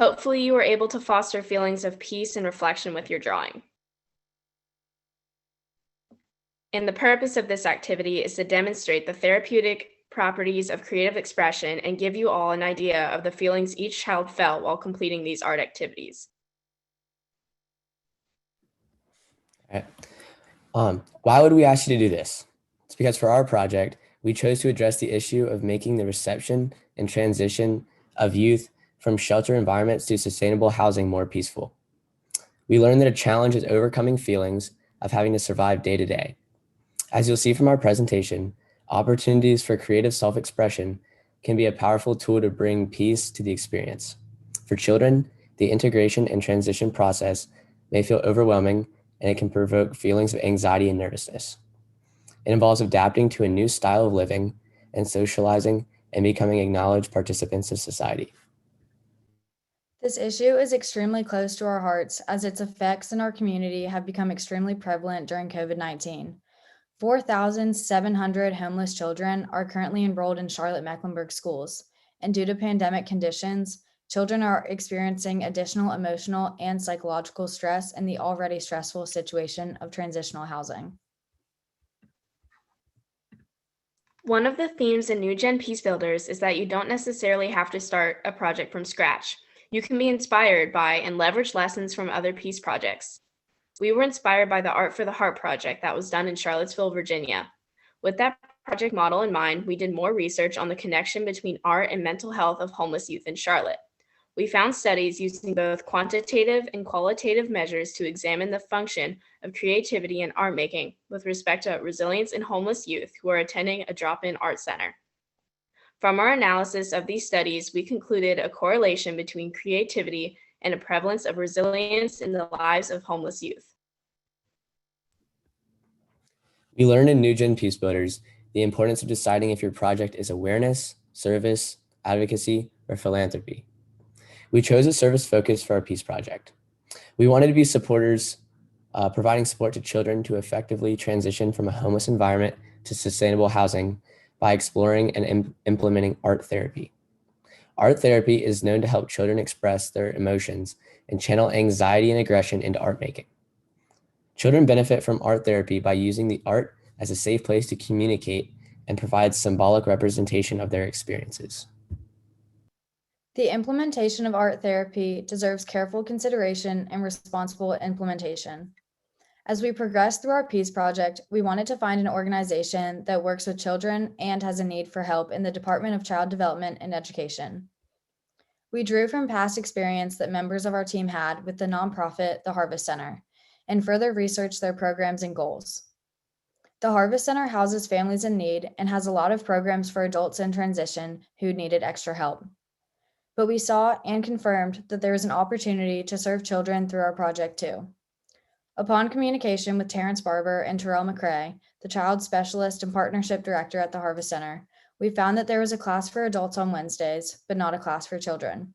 Hopefully you were able to foster feelings of peace and reflection with your drawing. And the purpose of this activity is to demonstrate the therapeutic properties of creative expression and give you all an idea of the feelings each child felt while completing these art activities. All right. Why would we ask you to do this? It's because for our project, we chose to address the issue of making the reception and transition of youth from shelter environments to sustainable housing more peaceful. We learned that a challenge is overcoming feelings of having to survive day to day. As you'll see from our presentation, opportunities for creative self-expression can be a powerful tool to bring peace to the experience. For children, the integration and transition process may feel overwhelming, and it can provoke feelings of anxiety and nervousness. It involves adapting to a new style of living and socializing and becoming acknowledged participants of society. This issue is extremely close to our hearts as its effects in our community have become extremely prevalent during COVID-19. 4,700 homeless children are currently enrolled in Charlotte-Mecklenburg schools, and due to pandemic conditions, children are experiencing additional emotional and psychological stress in the already stressful situation of transitional housing. One of the themes in New Gen Peace Builders is that you don't necessarily have to start a project from scratch. You can be inspired by and leverage lessons from other peace projects. We were inspired by the Art for the Heart project that was done in Charlottesville, Virginia. With that project model in mind, we did more research on the connection between art and mental health of homeless youth in Charlotte. We found studies using both quantitative and qualitative measures to examine the function of creativity in art making with respect to resilience in homeless youth who are attending a drop-in art center. From our analysis of these studies, we concluded a correlation between creativity and a prevalence of resilience in the lives of homeless youth. We learned in New Gen Peace Builders the importance of deciding if your project is awareness, service, advocacy, or philanthropy. We chose a service focus for our peace project. We wanted to be supporters, providing support to children to effectively transition from a homeless environment to sustainable housing by exploring and implementing art therapy. Art therapy is known to help children express their emotions and channel anxiety and aggression into art making. Children benefit from art therapy by using the art as a safe place to communicate and provide symbolic representation of their experiences. The implementation of art therapy deserves careful consideration and responsible implementation. As we progress through our peace project, we wanted to find an organization that works with children and has a need for help in the Department of Child Development and Education. We drew from past experience that members of our team had with the nonprofit, the Harvest Center, and further researched their programs and goals. The Harvest Center houses families in need and has a lot of programs for adults in transition who needed extra help. But we saw and confirmed that there is an opportunity to serve children through our project too. Upon communication with Terrence Barber and Terrell McCrae, the child specialist and partnership director at the Harvest Center, we found that there was a class for adults on Wednesdays, but not a class for children.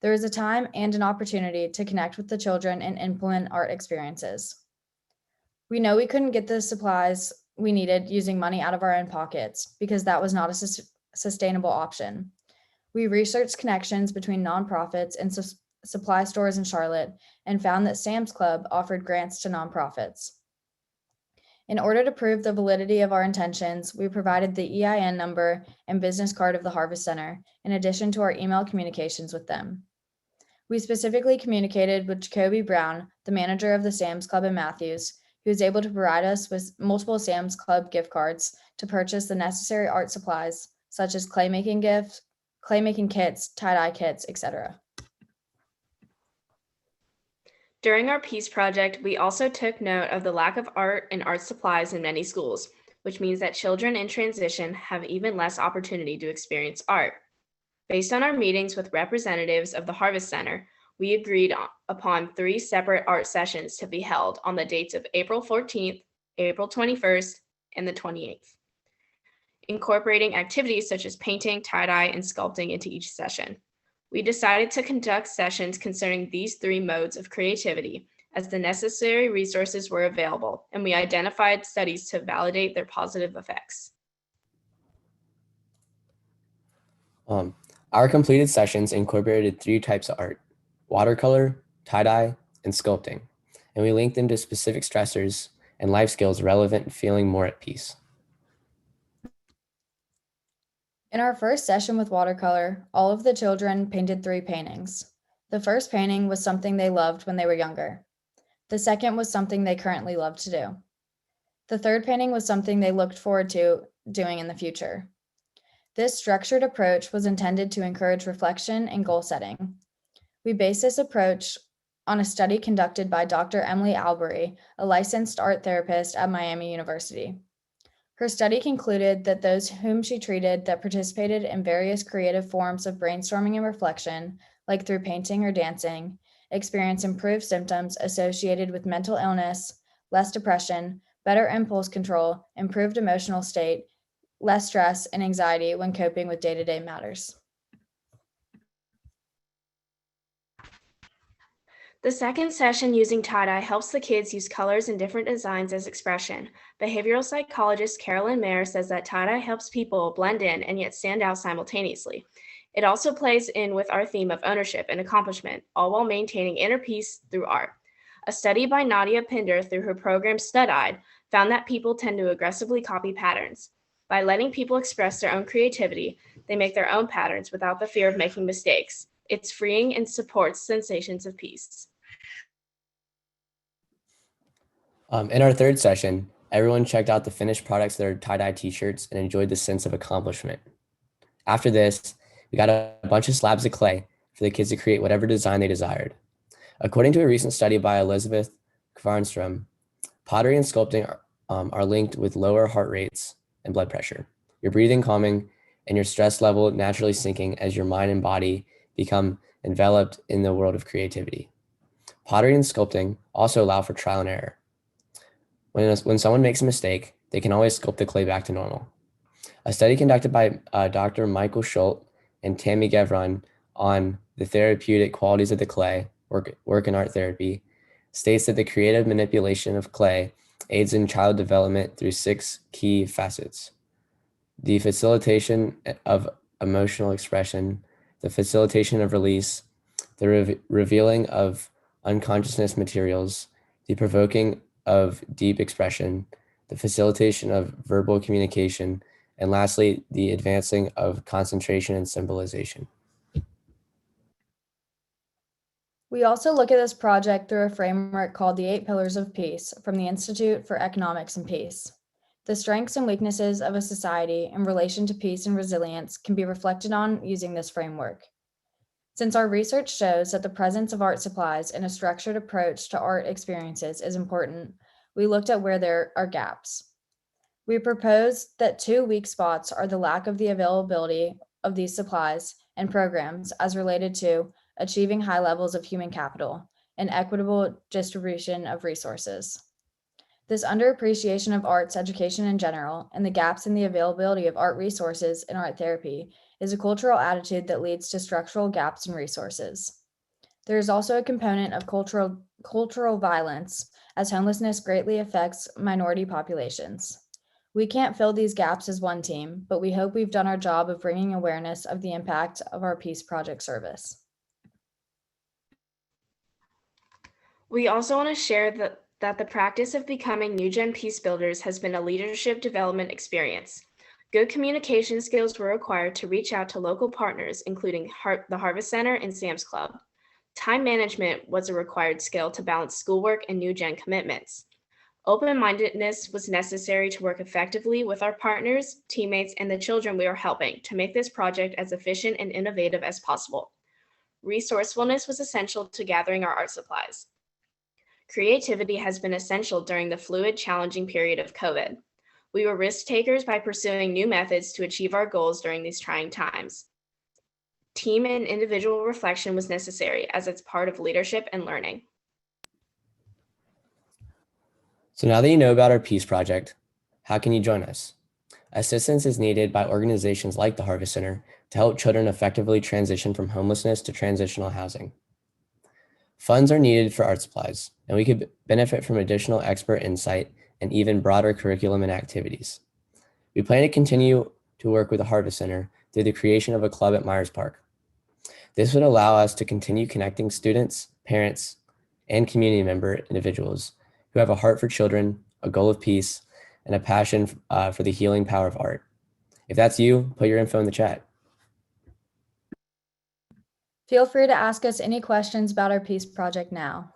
There is a time and an opportunity to connect with the children and implement art experiences. We know we couldn't get the supplies we needed using money out of our own pockets because that was not a sustainable option. We researched connections between nonprofits and supply stores in Charlotte and found that Sam's Club offered grants to nonprofits. In order to prove the validity of our intentions, we provided the EIN number and business card of the Harvest Center, in addition to our email communications with them. We specifically communicated with Jacoby Brown, the manager of the Sam's Club in Matthews, who was able to provide us with multiple Sam's Club gift cards to purchase the necessary art supplies, such as clay-making kits, tie-dye kits, etc. During our peace project, we also took note of the lack of art and art supplies in many schools, which means that children in transition have even less opportunity to experience art. Based on our meetings with representatives of the Harvest Center, we agreed upon 3 separate art sessions to be held on the dates of April 14th, April 21st, and the 28th, incorporating activities such as painting, tie-dye, and sculpting into each session. We decided to conduct sessions concerning these 3 modes of creativity as the necessary resources were available, and we identified studies to validate their positive effects. Our completed sessions incorporated 3 types of art: watercolor, tie-dye, and sculpting, and we link them to specific stressors and life skills relevant to feeling more at peace. In our first session with watercolor, all of the children painted 3 paintings. The first painting was something they loved when they were younger. The second was something they currently love to do. The third painting was something they looked forward to doing in the future. This structured approach was intended to encourage reflection and goal setting. We based this approach on a study conducted by Dr. Emily Albury, a licensed art therapist at Miami University. Her study concluded that those whom she treated that participated in various creative forms of brainstorming and reflection, like through painting or dancing, experienced improved symptoms associated with mental illness, less depression, better impulse control, improved emotional state, less stress and anxiety when coping with day-to-day matters. The second session using tie-dye helps the kids use colors and different designs as expression. Behavioral psychologist Carolyn Mayer says that tie-dye helps people blend in and yet stand out simultaneously. It also plays in with our theme of ownership and accomplishment, all while maintaining inner peace through art. A study by Nadia Pinder through her program Stud-Eyed found that people tend to aggressively copy patterns. By letting people express their own creativity, they make their own patterns without the fear of making mistakes. It's freeing and supports sensations of peace. In our third session, everyone checked out the finished products of their tie-dye t-shirts and enjoyed the sense of accomplishment. After this, we got a bunch of slabs of clay for the kids to create whatever design they desired. According to a recent study by Elizabeth Kvarnström, pottery and sculpting are linked with lower heart rates and blood pressure, your breathing calming, and your stress level naturally sinking as your mind and body become enveloped in the world of creativity. Pottery and sculpting also allow for trial and error. When someone makes a mistake, they can always sculpt the clay back to normal. A study conducted by Dr. Michael Schultz and Tammy Gevron on the therapeutic qualities of the clay, work in art therapy, states that the creative manipulation of clay aids in child development through 6 key facets: the facilitation of emotional expression, the facilitation of release, the revealing of unconsciousness materials, the provoking of deep expression, the facilitation of verbal communication, and lastly, the advancing of concentration and symbolization. We also look at this project through a framework called the 8 Pillars of Peace from the Institute for Economics and Peace. The strengths and weaknesses of a society in relation to peace and resilience can be reflected on using this framework. Since our research shows that the presence of art supplies in a structured approach to art experiences is important, we looked at where there are gaps. We proposed that 2 weak spots are the lack of the availability of these supplies and programs as related to achieving high levels of human capital and equitable distribution of resources. This underappreciation of arts education in general and the gaps in the availability of art resources in art therapy is a cultural attitude that leads to structural gaps in resources. There is also a component of cultural violence, as homelessness greatly affects minority populations. We can't fill these gaps as one team, but we hope we've done our job of bringing awareness of the impact of our Peace Project service. We also want to share that the practice of becoming New Gen Peace Builders has been a leadership development experience. Good communication skills were required to reach out to local partners, including the Harvest Center and Sam's Club. Time management was a required skill to balance schoolwork and New Gen commitments. Open-mindedness was necessary to work effectively with our partners, teammates, and the children we are helping to make this project as efficient and innovative as possible. Resourcefulness was essential to gathering our art supplies. Creativity has been essential during the fluid, challenging period of COVID. We were risk takers by pursuing new methods to achieve our goals during these trying times. Team and individual reflection was necessary as it's part of leadership and learning. So now that you know about our Peace Project, how can you join us? Assistance is needed by organizations like the Harvest Center to help children effectively transition from homelessness to transitional housing. Funds are needed for art supplies, and we could benefit from additional expert insight and even broader curriculum and activities. We plan to continue to work with the Harvest Center through the creation of a club at Myers Park. This would allow us to continue connecting students, parents, and community member individuals who have a heart for children, a goal of peace, and a passion for the healing power of art. If that's you, put your info in the chat. Feel free to ask us any questions about our Peace Project now.